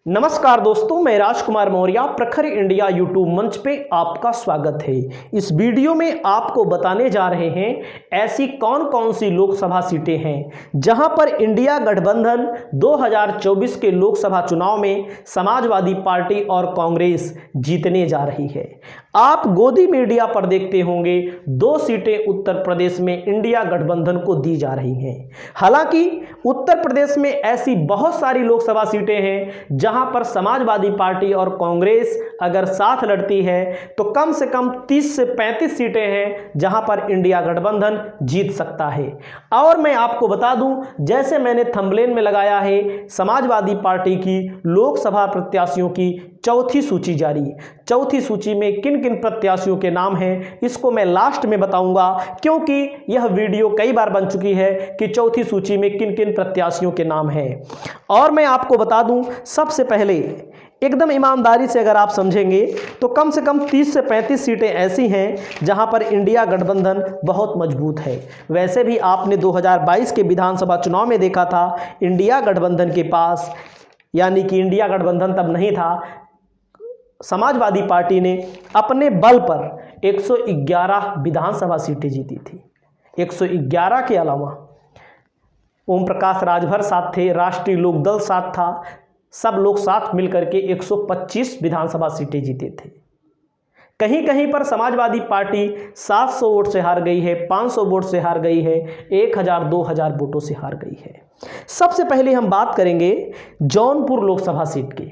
नमस्कार दोस्तों, मैं राजकुमार मौर्य प्रखर इंडिया यूट्यूब मंच पे आपका स्वागत है। इस वीडियो में आपको बताने जा रहे हैं ऐसी कौन कौन सी लोकसभा सीटें हैं जहां पर इंडिया गठबंधन 2024 के लोकसभा चुनाव में समाजवादी पार्टी और कांग्रेस जीतने जा रही है। आप गोदी मीडिया पर देखते होंगे 2 सीटें उत्तर प्रदेश में इंडिया गठबंधन को दी जा रही हैं। हालांकि उत्तर प्रदेश में ऐसी बहुत सारी लोकसभा सीटें हैं जहां पर समाजवादी पार्टी और कांग्रेस अगर साथ लड़ती है तो कम से कम 30 से 35 सीटें हैं जहां पर इंडिया गठबंधन जीत सकता है। और मैं आपको बता दूं, जैसे मैंने थंबनेल में लगाया है, समाजवादी पार्टी की लोकसभा प्रत्याशियों की चौथी सूची जारी। चौथी सूची में किन किन प्रत्याशियों के नाम हैं इसको मैं लास्ट में बताऊंगा, क्योंकि यह वीडियो कई बार बन चुकी है कि चौथी सूची में किन किन प्रत्याशियों के नाम हैं। और मैं आपको बता दूं, सबसे पहले एकदम ईमानदारी से अगर आप समझेंगे तो कम से कम 30 से 35 सीटें ऐसी हैं जहां पर इंडिया गठबंधन बहुत मजबूत है। वैसे भी आपने 2022 के विधानसभा चुनाव में देखा था, इंडिया गठबंधन के पास, यानी कि इंडिया गठबंधन तब नहीं था, समाजवादी पार्टी ने अपने बल पर 111 विधानसभा सीटें जीती थी। 111 के अलावा ओम प्रकाश राजभर साथ थे, राष्ट्रीय लोकदल साथ था, सब लोग साथ मिलकर के 125 विधानसभा सीटें जीते थे। कहीं कहीं पर समाजवादी पार्टी 700 वोट से हार गई है, 500 वोट से हार गई है, 1000-2000 वोटों से हार गई है। सबसे पहले हम बात करेंगे जौनपुर लोकसभा सीट की।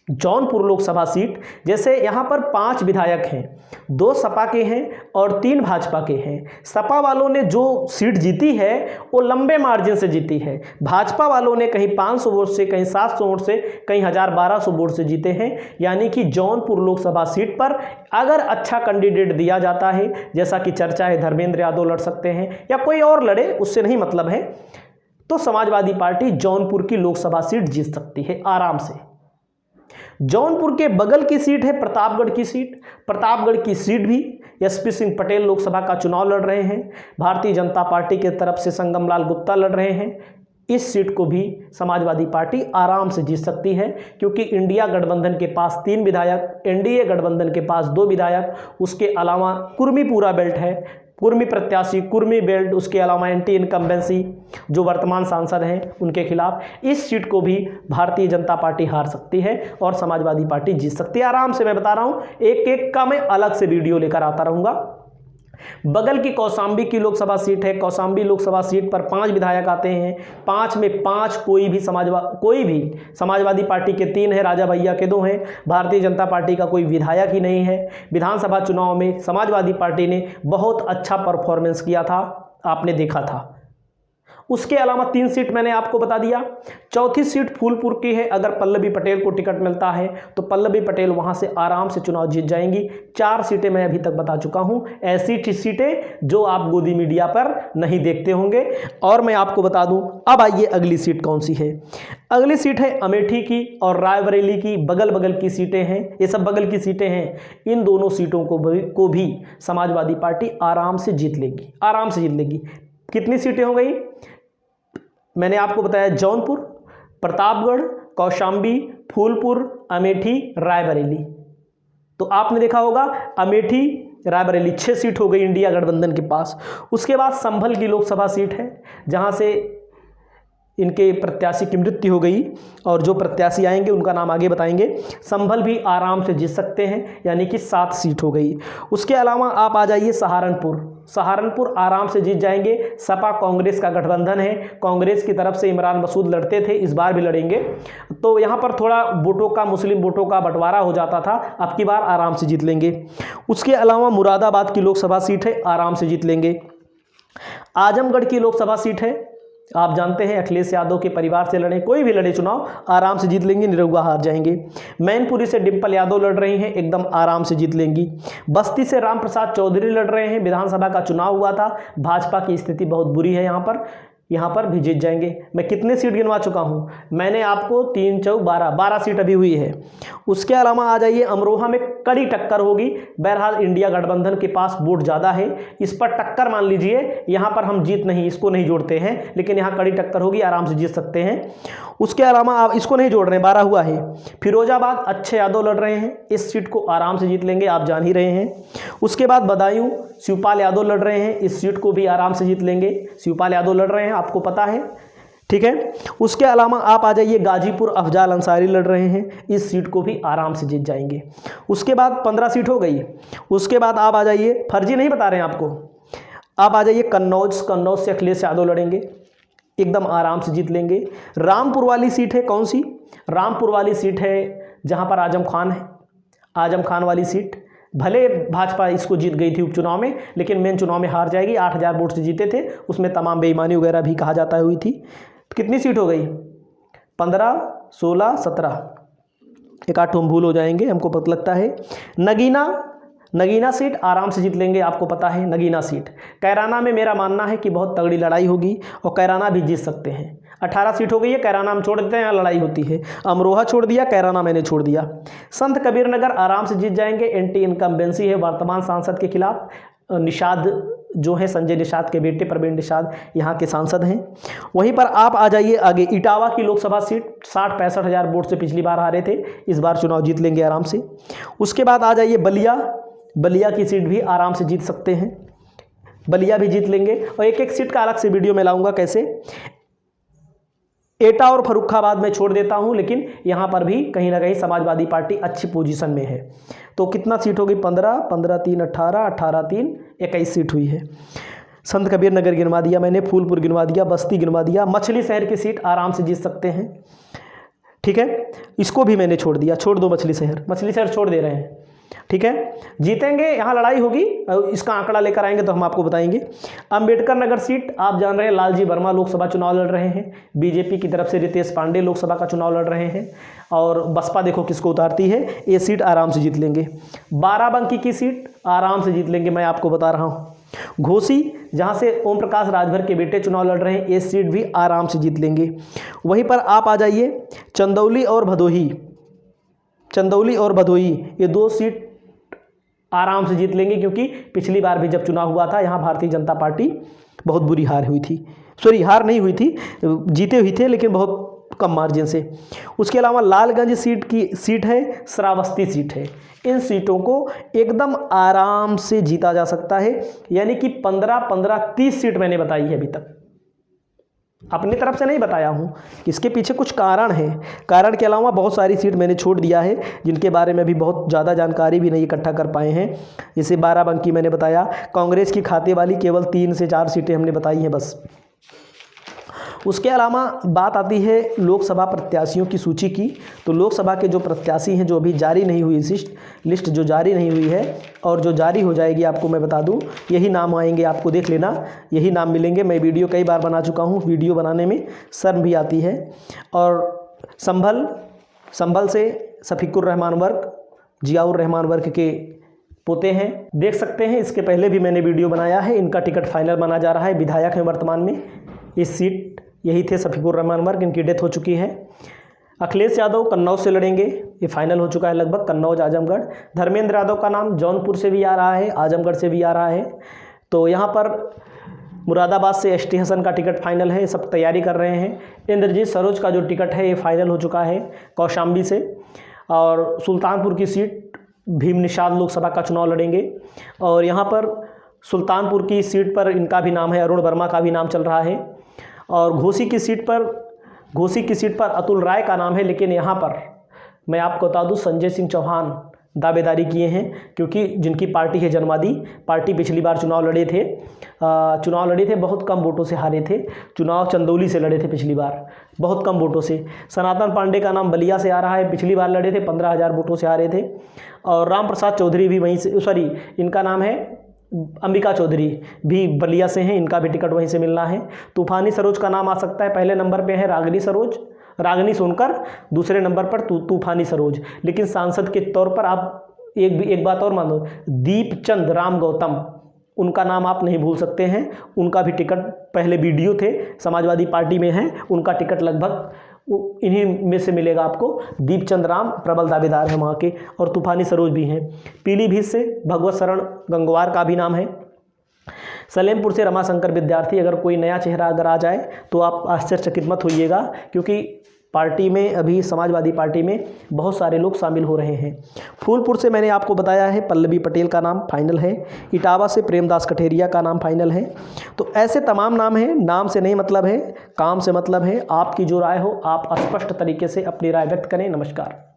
जौनपुर लोकसभा सीट, जैसे यहाँ पर 5 विधायक हैं, 2 सपा के हैं और 3 भाजपा के हैं। सपा वालों ने जो सीट जीती है वो लंबे मार्जिन से जीती है। भाजपा वालों ने कहीं 500 वोट से, कहीं 700 वोट से, कहीं 1000-1200 वोट से जीते हैं। यानी कि जौनपुर लोकसभा सीट पर अगर अच्छा कैंडिडेट दिया जाता है, जैसा कि चर्चा है धर्मेंद्र यादव लड़ सकते हैं या कोई और लड़े, उससे नहीं मतलब है, तो समाजवादी पार्टी जौनपुर की लोकसभा सीट जीत सकती है आराम से। जौनपुर के बगल की सीट है प्रतापगढ़ की सीट। प्रतापगढ़ की सीट भी एसपी सिंह पटेल लोकसभा का चुनाव लड़ रहे हैं। भारतीय जनता पार्टी के तरफ से संगम लाल गुप्ता लड़ रहे हैं। इस सीट को भी समाजवादी पार्टी आराम से जीत सकती है, क्योंकि इंडिया गठबंधन के पास 3 विधायक, एनडीए गठबंधन के पास 2 विधायक, उसके अलावा कुर्मी पूरा बेल्ट है, कुर्मी प्रत्याशी, कुर्मी बेल्ट, उसके अलावा एंटी इनकम्बेंसी जो वर्तमान सांसद हैं उनके खिलाफ इस सीट को भी भारतीय जनता पार्टी हार सकती है और समाजवादी पार्टी जीत सकती है आराम से। मैं बता रहा हूं, एक एक का मैं अलग से वीडियो लेकर आता रहूंगा। बगल की कौशाम्बी की लोकसभा सीट है। कौशाम्बी लोकसभा सीट पर 5 विधायक आते हैं। 5 में 5 कोई भी समाजवादी पार्टी के 3 है, राजा भैया के 2 हैं। भारतीय जनता पार्टी का कोई विधायक ही नहीं है। विधानसभा चुनाव में समाजवादी पार्टी ने बहुत अच्छा परफॉर्मेंस किया था, आपने देखा था। उसके अलावा 3 सीट मैंने आपको बता दिया। चौथी सीट फूलपुर की है। अगर पल्लवी पटेल को टिकट मिलता है तो पल्लवी पटेल वहां से आराम से चुनाव जीत जाएंगी। 4 सीटें मैं अभी तक बता चुका हूं, ऐसी सीटें जो आप गोदी मीडिया पर नहीं देखते होंगे। और मैं आपको बता दूं, अब आइए अगली सीट कौन सी है। अगली सीट है अमेठी की और रायबरेली की। बगल बगल की सीटें हैं, ये सब बगल की सीटें हैं। इन दोनों सीटों को भी समाजवादी पार्टी आराम से जीत लेगी, आराम से जीत लेगी। कितनी सीटें हो गई मैंने आपको बताया? जौनपुर, प्रतापगढ़, कौशाम्बी, फूलपुर, अमेठी, रायबरेली। तो आपने देखा होगा अमेठी, रायबरेली 6 सीट हो गई इंडिया गठबंधन के पास। उसके बाद संभल की लोकसभा सीट है, जहां से इनके प्रत्याशी की मृत्यु हो गई और जो प्रत्याशी आएंगे उनका नाम आगे बताएंगे। संभल भी आराम से जीत सकते हैं, यानी कि 7 सीट हो गई। उसके अलावा आप आ जाइए सहारनपुर। सहारनपुर आराम से जीत जाएंगे। सपा कांग्रेस का गठबंधन है, कांग्रेस की तरफ से इमरान मसूद लड़ते थे, इस बार भी लड़ेंगे। तो यहाँ पर थोड़ा वोटों का, मुस्लिम वोटों का बंटवारा हो जाता था, अब की बार आराम से जीत लेंगे। उसके अलावा मुरादाबाद की लोकसभा सीट है, आराम से जीत लेंगे। आजमगढ़ की लोकसभा सीट है, आप जानते हैं अखिलेश यादव के परिवार से लड़े, कोई भी लड़े चुनाव आराम से जीत लेंगे, निरहुआ हार जाएंगे। मैनपुरी से डिम्पल यादव लड़ रही हैं, एकदम आराम से जीत लेंगी। बस्ती से राम प्रसाद चौधरी लड़ रहे हैं, विधानसभा का चुनाव हुआ था, भाजपा की स्थिति बहुत बुरी है यहाँ पर, यहाँ पर भी जीत जाएंगे। मैं कितने सीट गिनवा चुका हूँ, मैंने आपको 3 चौक 12 सीट अभी हुई है। उसके अलावा आ जाइए, अमरोहा में कड़ी टक्कर होगी। बहरहाल इंडिया गठबंधन के पास वोट ज़्यादा है, इस पर टक्कर मान लीजिए। यहाँ पर हम जीत नहीं, इसको नहीं जोड़ते हैं, लेकिन यहाँ कड़ी टक्कर होगी, आराम से जीत सकते हैं। उसके अलावा आप इसको नहीं जोड़ रहे हैं, 12 हुआ है। फिरोजाबाद अच्छे यादव लड़ रहे हैं, इस सीट को आराम से जीत लेंगे, आप जान ही रहे हैं। उसके बाद बदायूं शिवपाल यादव लड़ रहे हैं, इस सीट को भी आराम से जीत लेंगे। शिवपाल यादव लड़ रहे हैं, आपको पता है, ठीक है। उसके अलावा आप आ जाइए, गाजीपुर अफजाल अंसारी लड़ रहे हैं, इस सीट को भी आराम से जीत जाएंगे। उसके बाद 15 सीट हो गई। उसके बाद आप आ जाइए, फर्जी नहीं बता रहे हैं आपको, आप आ जाइए कन्नौज से अखिलेश यादव लड़ेंगे, एकदम आराम से जीत लेंगे। रामपुर वाली सीट है, कौन सी? रामपुर वाली सीट है जहां पर आजम खान है, आजम खान वाली सीट। भले भाजपा इसको जीत गई थी उपचुनाव में, लेकिन मेन चुनाव में हार जाएगी। 8000 वोट से जीते थे, उसमें तमाम बेईमानी वगैरह भी कहा जाता हुई थी। तो कितनी सीट हो गई? 15, 16, 17, एक आठ भूल हो जाएंगे, हमको पता लगता है। नगीना सीट आराम से जीत लेंगे, आपको पता है नगीना सीट। कैराना में मेरा मानना है कि बहुत तगड़ी लड़ाई होगी और कैराना भी जीत सकते हैं। 18 सीट हो गई है, कैराना हम छोड़ देते हैं, यहाँ लड़ाई होती है। अमरोहा छोड़ दिया, कैराना मैंने छोड़ दिया। संत कबीर नगर आराम से जीत जाएंगे, एंटी इनकम्बेंसी है वर्तमान सांसद के खिलाफ। निषाद जो है, संजय निषाद के बेटे प्रवीण निषाद यहाँ के सांसद हैं। वहीं पर आप आ जाइए आगे, इटावा की लोकसभा सीट 60-65 हज़ार वोट से पिछली बार हारे थे, इस बार चुनाव जीत लेंगे आराम से। उसके बाद आ जाइए बलिया की सीट भी आराम से जीत सकते हैं, बलिया भी जीत लेंगे। और एक सीट का अलग से वीडियो में लाऊंगा कैसे। एटा और फर्रुखाबाद में छोड़ देता हूं, लेकिन यहां पर भी कहीं ना कहीं समाजवादी पार्टी अच्छी पोजीशन में है। तो कितना सीट होगी? 15, 15 3 18, 18 3 21 सीट हुई है। संत कबीर नगर गिनवा दिया मैंने, फूलपुर गिनवा दिया, बस्ती गिनवा दिया। मछली शहर की सीट आराम से जीत सकते हैं, ठीक है, इसको भी मैंने छोड़ दिया। छोड़ दो मछली शहर छोड़ दे रहे हैं, ठीक है, जीतेंगे। यहाँ लड़ाई होगी, इसका आंकड़ा लेकर आएंगे तो हम आपको बताएंगे। अंबेडकर नगर सीट आप जान रहे हैं, लालजी वर्मा लोकसभा चुनाव लड़ रहे हैं, बीजेपी की तरफ से रितेश पांडे लोकसभा का चुनाव लड़ रहे हैं, और बसपा देखो किसको उतारती है, ये सीट आराम से जीत लेंगे। बाराबंकी की सीट आराम से जीत लेंगे, मैं आपको बता रहा हूँ। घोसी जहाँ से ओम प्रकाश राजभर के बेटे चुनाव लड़ रहे हैं, ये सीट भी आराम से जीत लेंगे। वहीं पर आप आ जाइए, चंदौली और भदोही, ये 2 सीट आराम से जीत लेंगे, क्योंकि पिछली बार भी जब चुनाव हुआ था यहाँ भारतीय जनता पार्टी बहुत बुरी हार हुई थी। हार नहीं हुई थी, जीते हुई थे, लेकिन बहुत कम मार्जिन से। उसके अलावा लालगंज सीट है, श्रावस्ती सीट है। इन सीटों को एकदम आराम से जीता जा सकता है, यानी कि 15-15 30 सीट मैंने बताई है अभी तक, अपनी तरफ से नहीं बताया हूँ। इसके पीछे कुछ कारण है, कारण के अलावा बहुत सारी सीट मैंने छोड़ दिया है, जिनके बारे में भी बहुत ज़्यादा जानकारी भी नहीं इकट्ठा कर पाए हैं। जैसे बाराबंकी मैंने बताया, कांग्रेस की खाते वाली केवल 3 से 4 सीटें हमने बताई हैं बस। उसके अलावा बात आती है लोकसभा प्रत्याशियों की सूची की। तो लोकसभा के जो प्रत्याशी हैं, जो अभी जारी नहीं हुई लिस्ट जो जारी नहीं हुई है, और जो जारी हो जाएगी आपको मैं बता दूं, यही नाम आएंगे, आपको देख लेना, यही नाम मिलेंगे। मैं वीडियो कई बार बना चुका हूं, वीडियो बनाने में शर्म भी आती है। और संभल से शफीकुर रहमान वर्क, जियाउर रहमान वर्क के पोते हैं, देख सकते हैं। इसके पहले भी मैंने वीडियो बनाया है, इनका टिकट फाइनल माना जा रहा है, विधायक हैं वर्तमान में। इस सीट यही थे शफीकुर रहमान वर्क, इनकी डेथ हो चुकी है। अखिलेश यादव कन्नौज से लड़ेंगे, ये फाइनल हो चुका है लगभग, कन्नौज आजमगढ़। धर्मेंद्र यादव का नाम जौनपुर से भी आ रहा है, आजमगढ़ से भी आ रहा है। तो यहाँ पर मुरादाबाद से एसटी हसन का टिकट फाइनल है, सब तैयारी कर रहे हैं। इंद्रजीत सरोज का जो टिकट है ये फाइनल हो चुका है कौशाम्बी से। और सुल्तानपुर की सीट भीम निषाद लोकसभा का चुनाव लड़ेंगे। और यहाँ पर सुल्तानपुर की सीट पर इनका भी नाम है, अरुण वर्मा का भी नाम चल रहा है। और घोसी की सीट पर अतुल राय का नाम है, लेकिन यहाँ पर मैं आपको बता दूँ संजय सिंह चौहान दावेदारी किए हैं, क्योंकि जिनकी पार्टी है जनवादी पार्टी, पिछली बार चुनाव लड़े थे, बहुत कम वोटों से हारे थे। चुनाव चंदौली से लड़े थे पिछली बार, बहुत कम वोटों से। सनातन पांडे का नाम बलिया से आ रहा है, पिछली बार लड़े थे, 15,000 वोटों से हारे थे। और राम प्रसाद चौधरी भी वहीं से, इनका नाम है अंबिका चौधरी, भी बलिया से हैं, इनका भी टिकट वहीं से मिलना है। तूफानी सरोज का नाम आ सकता है, पहले नंबर पे है रागनी सोनकर, दूसरे नंबर पर तूफानी सरोज। लेकिन सांसद के तौर पर आप एक बात और मान लो, दीपचंद राम गौतम उनका नाम आप नहीं भूल सकते हैं। उनका भी टिकट पहले वीडियो थे, समाजवादी पार्टी में हैं, उनका टिकट लगभग इन्हीं में से मिलेगा आपको। दीपचंद राम प्रबल दावेदार हैं वहाँ के, और तूफानी सरोज भी हैं। पीलीभीत से भगवत शरण गंगवार का भी नाम है। सलेमपुर से रमाशंकर विद्यार्थी। अगर कोई नया चेहरा अगर आ जाए तो आप आश्चर्यचकित मत होइएगा, क्योंकि पार्टी में अभी समाजवादी पार्टी में बहुत सारे लोग शामिल हो रहे हैं। फूलपुर से मैंने आपको बताया है पल्लवी पटेल का नाम फाइनल है। इटावा से प्रेमदास कठेरिया का नाम फाइनल है। तो ऐसे तमाम नाम हैं। नाम से नहीं मतलब है, काम से मतलब है। आपकी जो राय हो आप स्पष्ट तरीके से अपनी राय व्यक्त करें। नमस्कार।